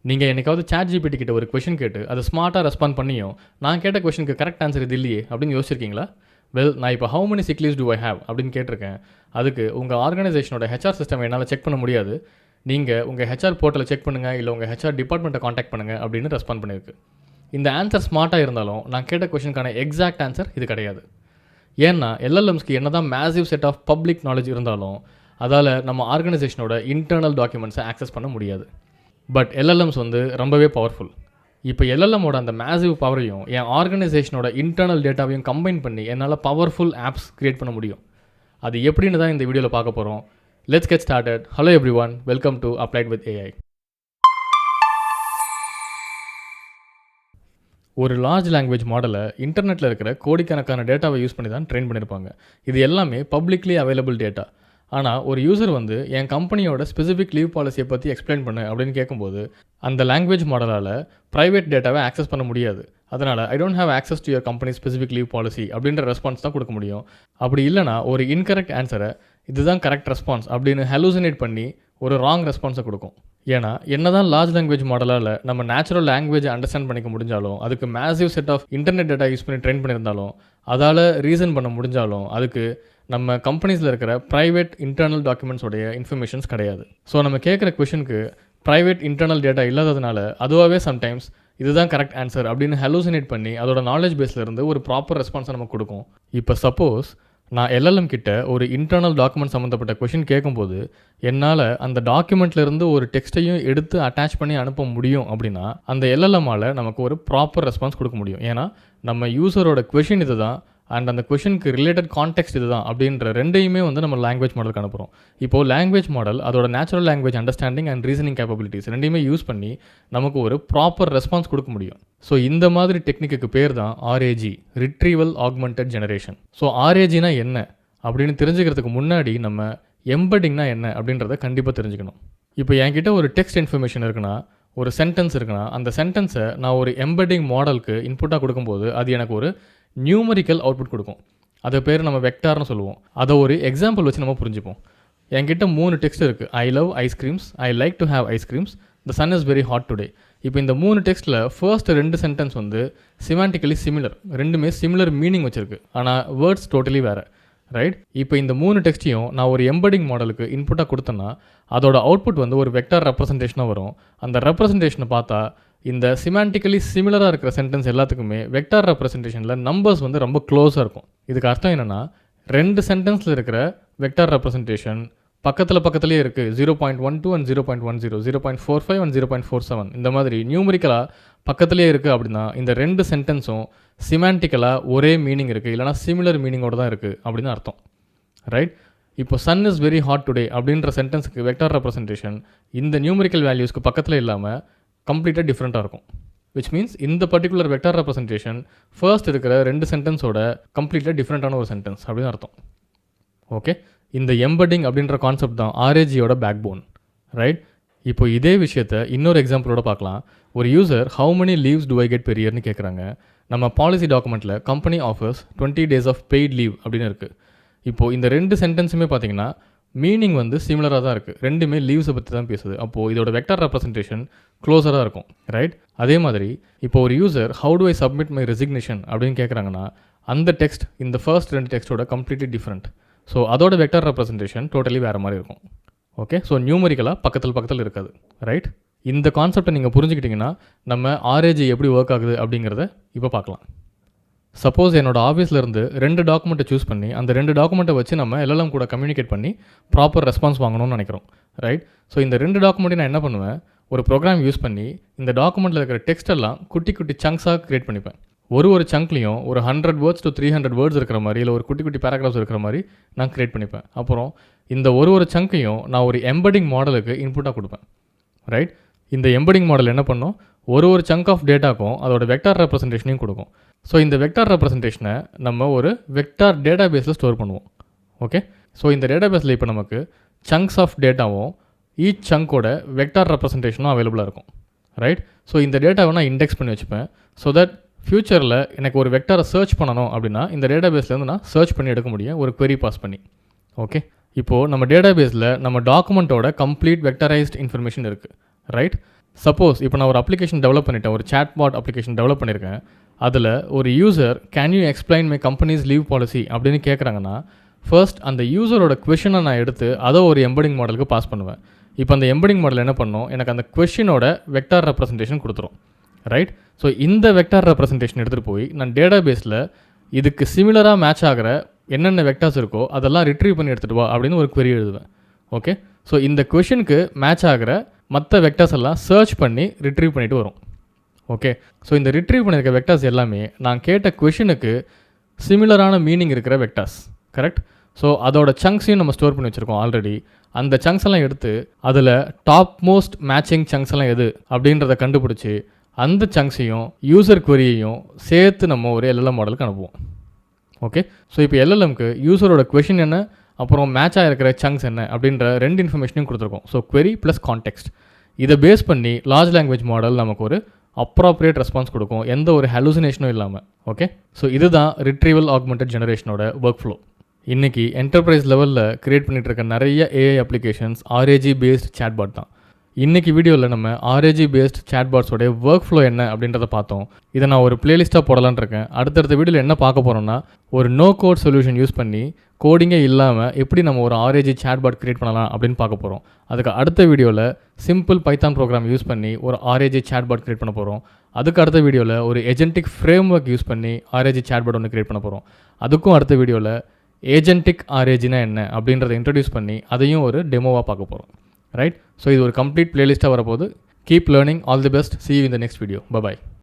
நீங்கள் என்னைக்காவது ChatGPT கிட்ட ஒரு கொஷின் கேட்டு அதை ஸ்மார்ட்டாக ரெஸ்பாண்ட் பண்ணியும் நான் கேட்ட கொஷனுக்கு கரெக்ட் ஆன்சர் இது இல்லையே அப்படின்னு யோசிச்சிருக்கீங்களா? நான் இப்போ how many sick leaves do I have அப்படின்னு கேட்டிருக்கேன். அதுக்கு உங்கள் ஆர்கனைசேஷனோட ஹெச்ஆர் சிஸ்டம் என்னால் செக் பண்ண முடியாது, நீங்கள் உங்கள் ஹெச்ஆர் போர்ட்டலை செக் பண்ணுங்கள், இல்லை உங்கள் ஹெச்ஆர் டிபார்ட்மெண்ட்டை காண்டாக்ட் பண்ணுங்கள் அப்படின்னு ரெஸ்பாண்ட் பண்ணியிருக்கு. இந்த ஆன்சர் ஸ்மார்ட்டாக இருந்தாலும் நான் கேட்ட கொஷனுக்கான எக்ஸாக்ட் ஆன்சர் இது கிடையாது. ஏன்னா எல்எல்எம்ஸ்க்கு என்ன தான் massive set of public knowledge இருந்தாலும் அதால் நம்ம ஆர்கனைசேஷனோட இன்டர்னல் டாக்குமெண்ட்ஸை ஆக்சஸ் பண்ண முடியாது. பட் எல்எல்எம்ஸ் ரொம்பவே பவர்ஃபுல். இப்போ எல்எல்எம்மோட அந்த மேசிவ் பவரையும் என் ஆர்கனைசேஷனோட இன்டர்னல் டேட்டாவையும் கம்பைன் பண்ணி என்னால் பவர்ஃபுல் ஆப்ஸ் க்ரியேட் பண்ண முடியும். அது எப்படின்னு தான் இந்த வீடியோவில் பார்க்க போகிறோம். Let's get started. Hello everyone, welcome to applied with AI. ஒரு லார்ஜ் லாங்குவேஜ் மாடலை இன்டர்நெட்டில் இருக்கிற கோடிக்கணக்கான டேட்டாவை யூஸ் பண்ணி தான் ட்ரெயின் பண்ணியிருப்பாங்க. இது எல்லாமே பப்ளிக்லி அவைலபிள் டேட்டா. ஆனால் ஒரு யூசர் என் கம்பெனியோட ஸ்பெசிஃபிக் லீவ் பாலிசியை பற்றி எக்ஸ்பிளைன் பண்ணு அப்படின்னு கேட்கும்போது அந்த லாங்குவேஜ் மாடலால் ப்ரைவேட் டேட்டாவை ஆக்சஸ் பண்ண முடியாது. அதனால் I don't have access to your company specific leave policy அப்படின்ற ரெஸ்பான்ஸ் தான் கொடுக்க முடியும். அப்படி இல்லைனா ஒரு இன்கரெக்ட் ஆன்சரை இதுதான் கரெக்ட் ரெஸ்பான்ஸ் அப்படின்னு ஹலூசினேட் பண்ணி ஒரு ராங் ரெஸ்பான்ஸை கொடுக்கும். ஏன்னா என்ன தான் லார்ஜ் லாங்குவேஜ் மாடலால் நம்ம நேச்சுரல் லாங்குவேஜை அண்டர்ஸ்டாண்ட் பண்ணிக்க முடிஞ்சாலும், அதுக்கு massive set of internet data use பண்ணி ட்ரெயின் பண்ணியிருந்தாலும், அதால் ரீசன் பண்ண முடிஞ்சாலும் அதுக்கு நம்ம கம்பெனிஸில் இருக்கிற ப்ரைவேட் இன்டர்னல் டாக்குமெண்ட்ஸோடைய இன்ஃபர்மேஷன்ஸ் கிடையாது. ஸோ நம்ம கேட்குற கொஷனுக்கு ப்ரைவேட் இன்டர்னல் டேட்டா இல்லாததுனால அதுவாகவே சம்டைம்ஸ் இதுதான் கரெக்ட் ஆன்சர் அப்படின்னு ஹலூசினேட் பண்ணி அதோட நாலேஜ் பேஸ்லேருந்து ஒரு ப்ராப்பர் ரெஸ்பான்ஸை நமக்கு கொடுக்கும். இப்போ சப்போஸ் நான் எல்எல்எம் கிட்ட ஒரு இன்டர்னல் டாக்குமெண்ட் சம்மந்தப்பட்ட கொஷின் கேட்கும்போது என்னால் அந்த டாக்குமெண்ட்லேருந்து ஒரு டெக்ஸ்ட்டையும் எடுத்து அட்டாச் பண்ணி அனுப்ப முடியும் அப்படின்னா அந்த எல்எல்எம்மால் நமக்கு ஒரு ப்ராப்பர் ரெஸ்பான்ஸ் கொடுக்க முடியும். ஏன்னா நம்ம யூசரோட கொஷின் இது தான் அண்ட் அந்த கொஷனுக்கு ரிலேட்டட் கான்டெக்ஸ்ட் இது தான் அப்படின்ற ரெண்டையுமே நம்ம லாங்குவேஜ் மாடலுக்கு அனுப்புகிறோம். இப்போது லாங்குவேஜ் மாடல் அதோட natural language understanding and reasoning capabilities ரெண்டையுமே யூஸ் பண்ணி நமக்கு ஒரு ப்ராப்பர் ரெஸ்பான்ஸ் கொடுக்க முடியும். ஸோ இந்த மாதிரி டெக்னிக்கு பேர் தான் RAG, retrieval augmented generation. So ஆர்ஏஜினா என்ன அப்படின்னு தெரிஞ்சுக்கிறதுக்கு முன்னாடி நம்ம எம்பெட்டிங்னா என்ன அப்படின்றத கண்டிப்பாக தெரிஞ்சுக்கணும். இப்போ என்கிட்ட ஒரு டெக்ஸ்ட் இன்ஃபர்மேஷன் இருக்குன்னா, ஒரு சென்டென்ஸ் இருக்குன்னா, அந்த சென்டென்ஸை நான் ஒரு எம்பெட்டிங் மாடலுக்கு இன்புட்டாக கொடுக்கும்போது அது எனக்கு ஒரு நியூமரிக்கல் அவுட்புட் கொடுக்கும். அதை பேர் நம்ம வெக்டார்னு சொல்லுவோம். அதை ஒரு எக்ஸாம்பிள் வச்சு நம்ம புரிஞ்சுப்போம். என்கிட்ட 3 டெக்ஸ்ட் இருக்குது. I love ice creams, I like to have ice creams, the sun is very hot today. இப்போ இந்த 3 டெக்ஸ்ட்டில் ஃபர்ஸ்ட் 2 சென்டென்ஸ் சிமாண்டிக்கலி சிமிலர், ரெண்டுமே சிமிலர் மீனிங் வச்சுருக்கு, ஆனால் வேர்ட்ஸ் டோட்டலி வேறு, ரைட்? இப்போ இந்த 3 டெக்ஸ்ட்டையும் நான் ஒரு எம்பெடிங் மாடலுக்கு இன்புட்டாக கொடுத்தேன்னா அதோட அவுட்புட் ஒரு வெக்டார் ரெப்ரசன்டேஷனாக வரும். அந்த ரெப்ரசன்டேஷனை பார்த்தா இந்த சிமாண்டிக்கலி சிமிலராக இருக்கிற சென்டென்ஸ் எல்லாத்துக்குமே வெக்டார் ரெப்ரசன்டேஷனில் நம்பர்ஸ் ரொம்ப க்ளோஸாக இருக்கும். இதுக்கு அர்த்தம் என்னென்னா 2 சென்டென்ஸில் இருக்கிற வெக்டார் ரெப்ரசன்டேஷன் பக்கத்துலேயே இருக்குது. 0.12 அண்ட் 0.10, 0.45 அண்ட் 0.47 இந்த மாதிரி நியூமரிக்கலாக பக்கத்துலேயே இருக்குது. அப்படின்னா இந்த 2 சென்டென்ஸும் சிமாண்டிக்கலாக ஒரே மீனிங் இருக்குது, இல்லைனா சிமிலர் மீனிங்கோடு தான் இருக்குது அப்படின்னு அர்த்தம், ரைட்? இப்போ sun is very hot today அப்படின்ற சென்டென்ஸுக்கு வெக்டார் ரெப்ரசன்டேஷன் இந்த நியூமரிக்கல் வேல்யூஸ்க்கு பக்கத்தில் இல்லாமல் கம்ப்ளீட்டாக டிஃப்ரெண்ட்டாக இருக்கும். விச் மீன்ஸ் இந்த பர்டிகுலர் வெக்டார் ரெப்ரசன்டேஷன் ஃபர்ஸ்ட் இருக்கிற 2 சென்டென்ஸோட கம்ப்ளீட்டாக டிஃப்ரெண்ட்டான ஒரு சென்டென்ஸ் அப்படின்னு அர்த்தம். ஓகே, இந்த எம்பெட்டிங் அப்படின்ற கான்செப்ட் தான் ஆர்ஏஜியோட பேக் போன், ரைட்? இப்போ இதே விஷயத்தை இன்னொரு எக்ஸாம்பிளோட பார்க்கலாம். ஒரு user how many leaves do I get per yearன்னு கேட்குறாங்க. நம்ம பாலிசி டாக்குமெண்ட்டில் company offers 20 days of paid leave அப்படின்னு இருக்குது. இப்போது இந்த 2 சென்டென்ஸுமே பார்த்தீங்கன்னா மீனிங் சிமிலராக தான் இருக்குது. ரெண்டுமே லீவ்ஸை பற்றி தான் பேசுது. அப்போது இதோட வெக்டார் ரெப்ரசன்டேஷன் க்ளோஸராக இருக்கும், ரைட்? அதே மாதிரி இப்போ ஒரு user how to I submit my resignation அப்படின்னு கேட்குறாங்கன்னா அந்த டெக்ஸ்ட் இந்த ஃபர்ஸ்ட் 2 டெக்ஸ்ட்டோட கம்ப்ளீட்லி டிஃப்ரெண்ட். ஸோ அதோட வெக்டார் ரெப்ரசன்டேஷன் டோட்டலி வேறு மாதிரி இருக்கும். ஓகே, ஸோ நியூமரிக்கலாக பக்கத்தில் இருக்காது, ரைட்? இந்த கான்செப்டை நீங்கள் புரிஞ்சுக்கிட்டிங்கன்னா நம்ம ஆர்ஏஜி எப்படி ஒர்க் ஆகுது அப்படிங்கிறத இப்போ பார்க்கலாம். சப்போஸ் என்னோட ஆஃபீஸ்லேருந்து 2 டாக்குமெண்ட்டை சூஸ் பண்ணி அந்த 2 டாக்குமெண்ட்டை வச்சு நம்ம எல்எல்எம் கூட கம்யூனிகேட் பண்ணி ப்ராப்பர் ரெஸ்பான்ஸ் வாங்கணும்னு நினைக்கிறோம், ரைட்? ஸோ இந்த 2 டாக்குமெண்ட்டையும் நான் என்ன பண்ணுவேன், ஒரு ப்ரோக்ராம் யூஸ் பண்ணி இந்த டாக்குமெண்ட்டில் இருக்கிற டெக்ஸ்ட் எல்லாம் குட்டி சங்க்ஸாக க்ரியேட் பண்ணிப்பேன். ஒரு சங்க்லேயும் ஒரு 100 words to 300 words இருக்கிற மாதிரி, இல்லை ஒரு குட்டி பேராகிராஃப்ஸ் இருக்கிற மாதிரி நான் க்ரியேட் பண்ணிப்பேன். அப்புறம் இந்த ஒரு சங்க்கையும் நான் ஒரு எம்பெடிங் மாடலுக்கு இன்புட்டாக கொடுப்பேன், ரைட்? இந்த எம்பெடிங் மாடல் என்ன பண்ணும், ஒரு சங்க் ஆஃப் டேட்டாக்கும் அதோட வெக்டார் ரெப்ரசன்டேஷனையும் கொடுக்கும். ஸோ இந்த வெக்டார் ரெப்ரசன்டேஷனை நம்ம ஒரு வெக்டார் டேட்டா பேஸில் ஸ்டோர் பண்ணுவோம். ஓகே, ஸோ இந்த டேட்டா பேஸில் இப்போ நமக்கு சங்க்ஸ் ஆஃப் டேட்டாவும் ஈச் சங்கோட வெக்டார் ரெப்ரசன்டேஷனும் அவைலபிளாக இருக்கும், ரைட்? ஸோ இந்த டேட்டாவை நான் இண்டெக்ஸ் பண்ணி வச்சுப்பேன். ஸோ தட் ஃப்யூச்சரில் எனக்கு ஒரு வெக்டாரை சர்ச் பண்ணணும் அப்படின்னா இந்த டேட்டா பேஸ்லேருந்து நான் சர்ச் பண்ணி எடுக்க முடியும், ஒரு query பாஸ் பண்ணி. ஓகே, இப்போது நம்ம டேட்டா பேஸில் நம்ம டாக்குமெண்ட்டோட கம்ப்ளீட் வெக்டரைஸ்ட் இன்ஃபர்மேஷன் இருக்குது, ரைட்? சப்போஸ் இப்போ நான் ஒரு அப்ளிகேஷன் டெவலப் பண்ணிட்டேன், ஒரு சாட்பாட் அப்ளிகேஷன் டெவலப் பண்ணியிருக்கேன். அதில் ஒரு user can you explain my companies leave policy அப்படின்னு கேட்குறாங்கன்னா, ஃபர்ஸ்ட் அந்த யூசரோட கொஷனை நான் எடுத்து அதை ஒரு எம்படிங் மாடலுக்கு பாஸ் பண்ணுவேன். இப்போ அந்த எம்படிங் மாடல் என்ன பண்ணும், எனக்கு அந்த கொஷினோட வெக்டார் ரெப்ரசன்டேஷன் கொடுத்துரும். ரைட்? ஸோ இந்த வெக்டார் ரெப்ரசன்டேஷன் எடுத்துகிட்டு போய் நான் டேட்டா பேஸில் இதுக்கு சிமிலராக மேட்ச் ஆகிற என்னென்ன வெக்டார்ஸ் இருக்கோ அதெல்லாம் ரிட்ரீவ் பண்ணி எடுத்துகிட்டு வா அப்படின்னு ஒரு query எழுதுவேன். ஓகே, ஸோ இந்த கொஷனுக்கு மேட்ச் ஆகிற மற்ற வெக்டார்ஸ் எல்லாம் சர்ச் பண்ணி ரிட்ரீவ் பண்ணிட்டு வரும். ஓகே, ஸோ இந்த ரிட்ரீவ் பண்ணியிருக்க வெக்டார்ஸ் எல்லாமே நான் கேட்ட கொஷனுக்கு சிமிலரான மீனிங் இருக்கிற வெக்டார்ஸ். கரெக்ட்? ஸோ அதோட சங்க்ஸையும் நம்ம ஸ்டோர் பண்ணி வச்சுருக்கோம் ஆல்ரெடி. அந்த சங்க்ஸ் எல்லாம் எடுத்து அதில் டாப் மோஸ்ட் மேட்சிங் சங்க்ஸ் எல்லாம் எது அப்படின்றத கண்டுபிடிச்சி அந்த சங்க்ஸையும் யூசர் queryயையும் சேர்த்து நம்ம ஒரு LLM மாடலுக்கு அனுப்புவோம். ஓகே, ஸோ இப்போ LLMக்கு யூசரோட கொஷின் என்ன, அப்புறம் மேட்ச் ஆகிருக்கிற சங்க்ஸ் என்ன அப்படின்ற 2 இன்ஃபர்மேஷனையும் கொடுத்துருக்கோம். So query plus context. இதை பேஸ் பண்ணி லார்ஜ் லாங்குவேஜ் மாடல் நமக்கு ஒரு அப்ராப்ரியேட் ரெஸ்பான்ஸ் கொடுக்கும், எந்த ஒரு ஹலூசினேஷனும் இல்லாமல். ஓகே, ஸோ இதுதான் ரிட்ரீவல் ஆக்மெண்டட் ஜெனரேஷனோட ஒர்க் ஃப்ளோ. இன்றைக்கி என்டர்பிரைஸ் லெவலில் க்ரியேட் பண்ணிகிட்டு இருக்க நிறைய AI applications RAG based chatbot தான். இன்றைக்கி வீடியோவில் நம்ம RAG பேஸ்ட் சேட்பாட்ஸோடைய ஒர்க் ஃப்ளோ என்ன அப்படின்றத பார்த்தோம். இதை நான் ஒரு பிளேலிஸ்ட்டாக போடலான்னு இருக்கேன். அடுத்தடுத்த வீடியோவில் என்ன பார்க்க போகிறோம்னா, ஒரு நோ கோட் சொல்யூஷன் யூஸ் பண்ணி கோடிங்கே இல்லாமல் எப்படி நம்ம ஒரு RAG சேட்பாட் க்ரியேட் பண்ணலாம் அப்படின்னு பார்க்க போகிறோம். அதுக்கு அடுத்த வீடியோவில் சிம்பிள் பைத்தான் ப்ரோக்ராம் யூஸ் பண்ணி ஒரு RAG சேட்பாட் க்ரியேட் பண்ண போகிறோம். அதுக்கு அடுத்த வீடியோவில் ஒரு ஏஜென்டிக் ஃப்ரேம் ஒர்க் யூஸ் பண்ணி RAG சேட்பாட் ஒன்று க்ரியேட் பண்ண போகிறோம். அதுக்கும் அடுத்த வீடியோவில் ஏஜென்டிக் RAGனா என்ன அப்படின்றத இன்ட்ரடியூஸ் பண்ணி அதையும் ஒரு டெமோவாக பார்க்க போகிறோம். ரைட்? ஸோ இது ஒரு கம்ப்ளீட் பிளேலிஸ்ட்டாக வரப்போகுது. Keep learning. All the best. See you in the next video. Bye bye.